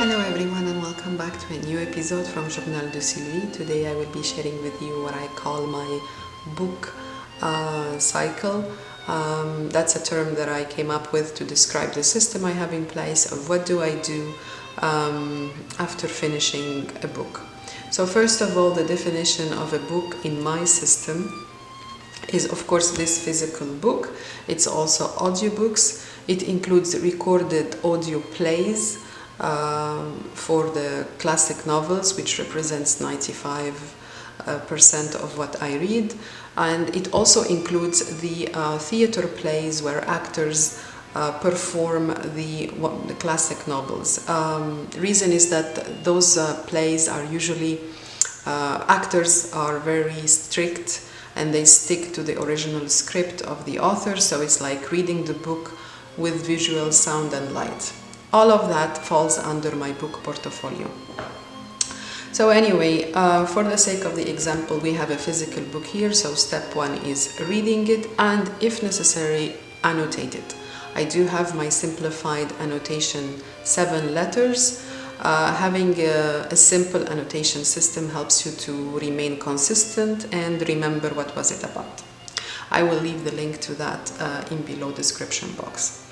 Hello everyone and welcome back to a new episode from Journal de Sylvie. Today I will be sharing with you what I call my book cycle. That's a term that I came up with to describe the system I have in place of what do I do after finishing a book. So first of all, the definition of a book in my system is of course this physical book. It's also audiobooks. It includes recorded audio plays for the classic novels, which represents 95% of what I read, and it also includes the theater plays where actors perform the classic novels. The reason is that those plays are usually actors are very strict and they stick to the original script of the author, so it's like reading the book with visual, sound and light. All of that falls under my book portfolio. So anyway, for the sake of the example, we have a physical book here. So step one is reading it and, if necessary, annotate it. I do have my simplified annotation 7 letters. Having a simple annotation system helps you to remain consistent and remember what was it about. I will leave the link to that in below description box.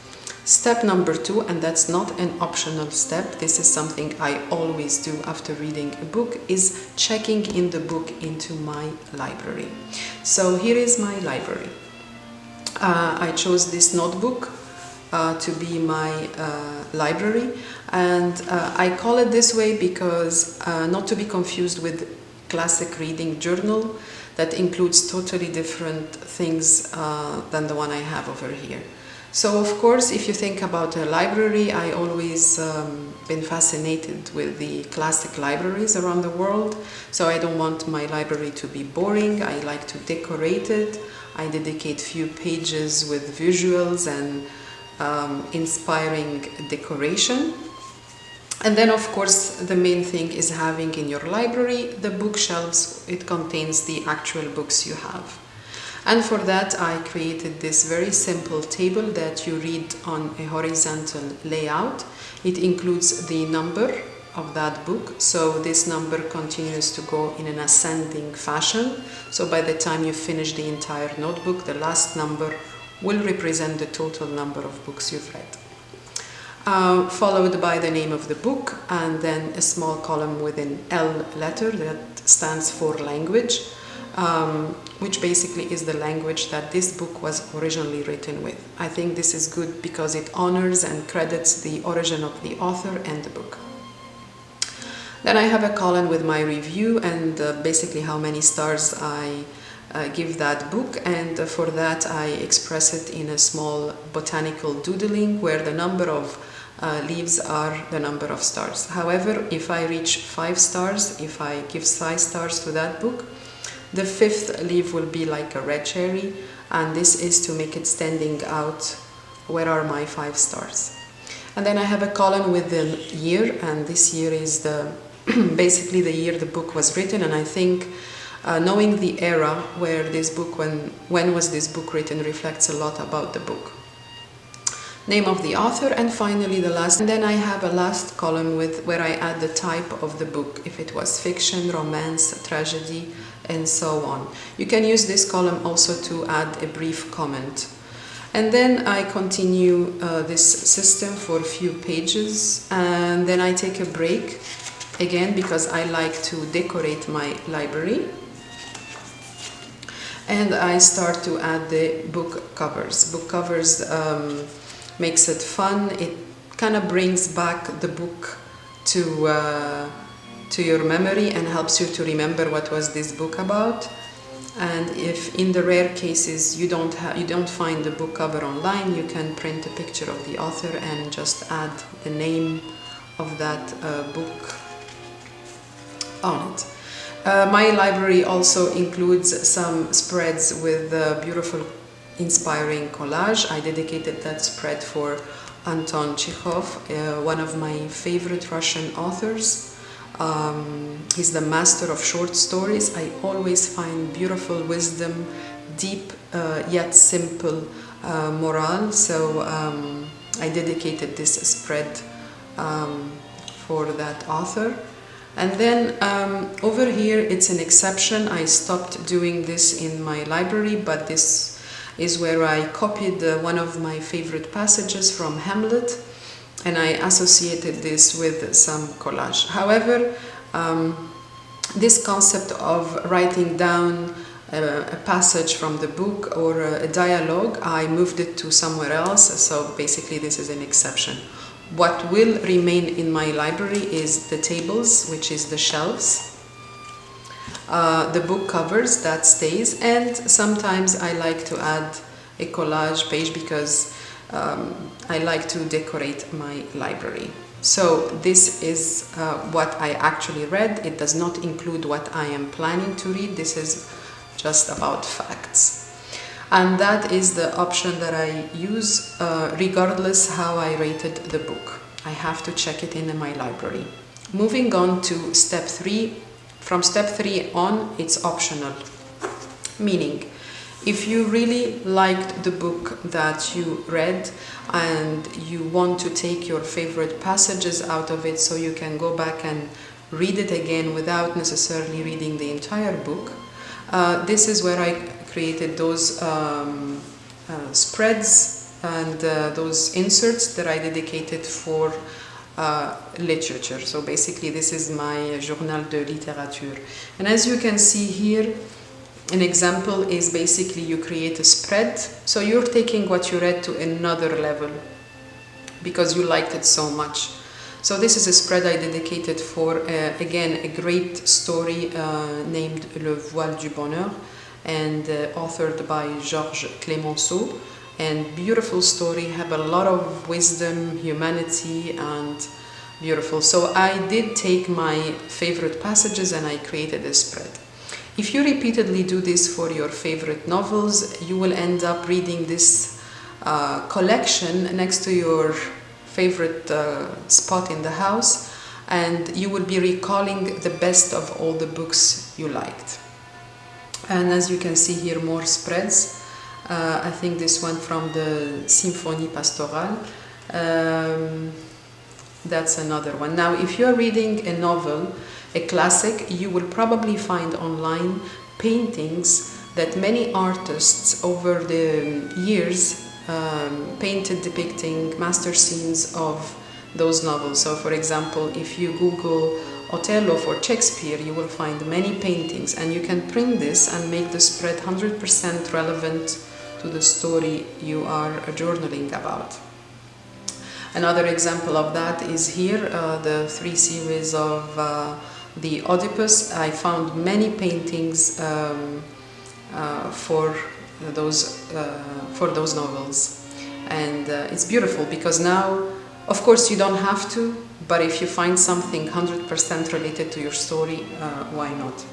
Step number 2, and that's not an optional step, this is something I always do after reading a book, is checking in the book into my library. So here is my library. I chose this notebook to be my library, and I call it this way because not to be confused with classic reading journal that includes totally different things than the one I have over here. So of course, if you think about a library, I always been fascinated with the classic libraries around the world. So I don't want my library to be boring. I like to decorate it. I dedicate few pages with visuals and inspiring decoration. And then of course, the main thing is having in your library the bookshelves. It contains the actual books you have. And for that, I created this very simple table that you read on a horizontal layout. It includes the number of that book. So this number continues to go in an ascending fashion. So by the time you finish the entire notebook, the last number will represent the total number of books you've read. Followed by the name of the book and then a small column with an L letter that stands for language. Which basically is the language that this book was originally written with. I think this is good because it honors and credits the origin of the author and the book. Then I have a column with my review and basically how many stars I give that book, and for that I express it in a small botanical doodling where the number of leaves are the number of stars. However, if I reach 5 stars, if I give 5 stars to that book, the 5th leaf will be like a red cherry, and this is to make it standing out. Where are my 5 stars? And then I have a column with the year, and this year is the basically the year the book was written. And I think knowing the era where this book, when was this book written, reflects a lot about the book. Name of the author, and finally the last. And then I have a last column where I add the type of the book, if it was fiction, romance, tragedy, and so on. You can use this column also to add a brief comment. And then I continue this system for a few pages, and then I take a break again because I like to decorate my library. And I start to add the book covers. Book covers makes it fun. It kind of brings back the book to your memory and helps you to remember what was this book about. And if in the rare cases you don't find the book cover online, you can print a picture of the author and just add the name of that book on it. My library also includes some spreads with beautiful inspiring collage. I dedicated that spread for Anton Chekhov, one of my favorite Russian authors. He's the master of short stories. I always find beautiful wisdom, deep yet simple morale. So I dedicated this spread for that author. And then over here it's an exception. I stopped doing this in my library, but this is where I copied one of my favorite passages from Hamlet, and I associated this with some collage. However, this concept of writing down a passage from the book or a dialogue, I moved it to somewhere else, so basically this is an exception. What will remain in my library is the tables, which is the shelves, the book covers, that stays, and sometimes I like to add a collage page because I like to decorate my library. So this is what I actually read. It does not include what I am planning to read. This is just about facts. And that is the option that I use regardless how I rated the book. I have to check it in my library. Moving on to step 3. From step 3 on, it's optional. Meaning, if you really liked the book that you read and you want to take your favorite passages out of it so you can go back and read it again without necessarily reading the entire book, this is where I created those spreads and those inserts that I dedicated for literature. So basically this is my journal de littérature. And as you can see here, an example is basically you create a spread. So you're taking what you read to another level because you liked it so much. So this is a spread I dedicated for, again, a great story named Le Voile du Bonheur, and authored by Georges Clemenceau. And beautiful story, have a lot of wisdom, humanity, and beautiful. So I did take my favorite passages and I created a spread. If you repeatedly do this for your favorite novels, you will end up reading this collection next to your favorite spot in the house, and you will be recalling the best of all the books you liked. And as you can see here, more spreads. I think this one from the Symphonie Pastorale. That's another one. Now, if you're reading a novel, a classic, you will probably find online paintings that many artists over the years painted depicting master scenes of those novels. So for example, if you Google Othello for Shakespeare, you will find many paintings, and you can print this and make the spread 100% relevant to the story you are journaling about. Another example of that is here, the 3 series of the Oedipus. I found many paintings for those novels, and it's beautiful because now, of course, you don't have to, but if you find something 100% related to your story, why not?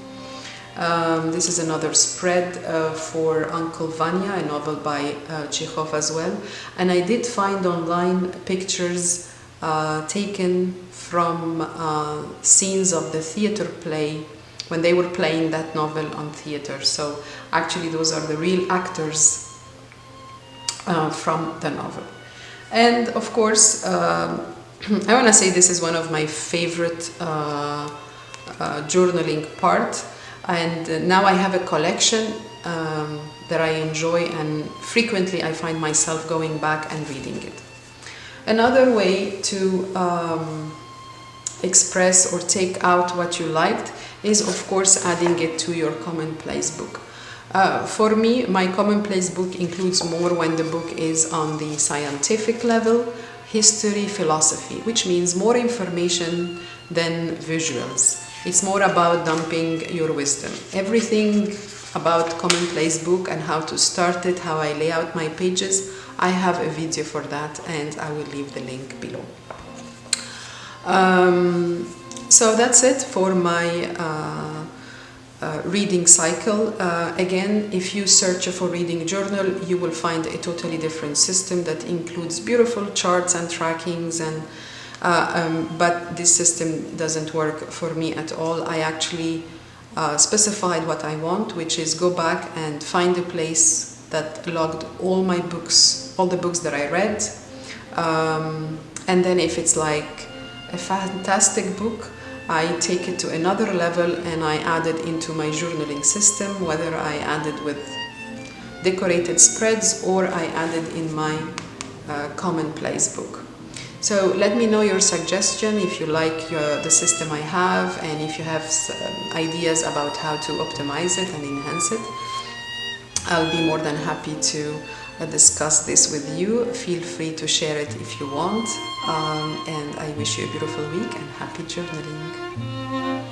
This is another spread for Uncle Vanya, a novel by Chekhov as well, and I did find online pictures taken from scenes of the theater play when they were playing that novel on theater. So actually those are the real actors from the novel. And of course, I want to say this is one of my favorite journaling part, and now I have a collection that I enjoy, and frequently I find myself going back and reading it. Another way to express or take out what you liked is, of course, adding it to your Commonplace book. For me, my Commonplace book includes more when the book is on the scientific level, history, philosophy, which means more information than visuals. It's more about dumping your wisdom. Everything about Commonplace book and how to start it, how I lay out my pages, I have a video for that, and I will leave the link below. So that's it for my reading cycle. Again, if you search for reading journal, you will find a totally different system that includes beautiful charts and trackings, and but this system doesn't work for me at all. I actually specified what I want, which is go back and find a place that logged all my books, all the books that I read, and then if it's like a fantastic book, I take it to another level and I add it into my journaling system, whether I add it with decorated spreads or I add it in my Commonplace Book. So let me know your suggestion if you like the system I have, and if you have ideas about how to optimize it and enhance it. I'll be more than happy to discuss this with you. Feel free to share it if you want, and I wish you a beautiful week and happy journaling.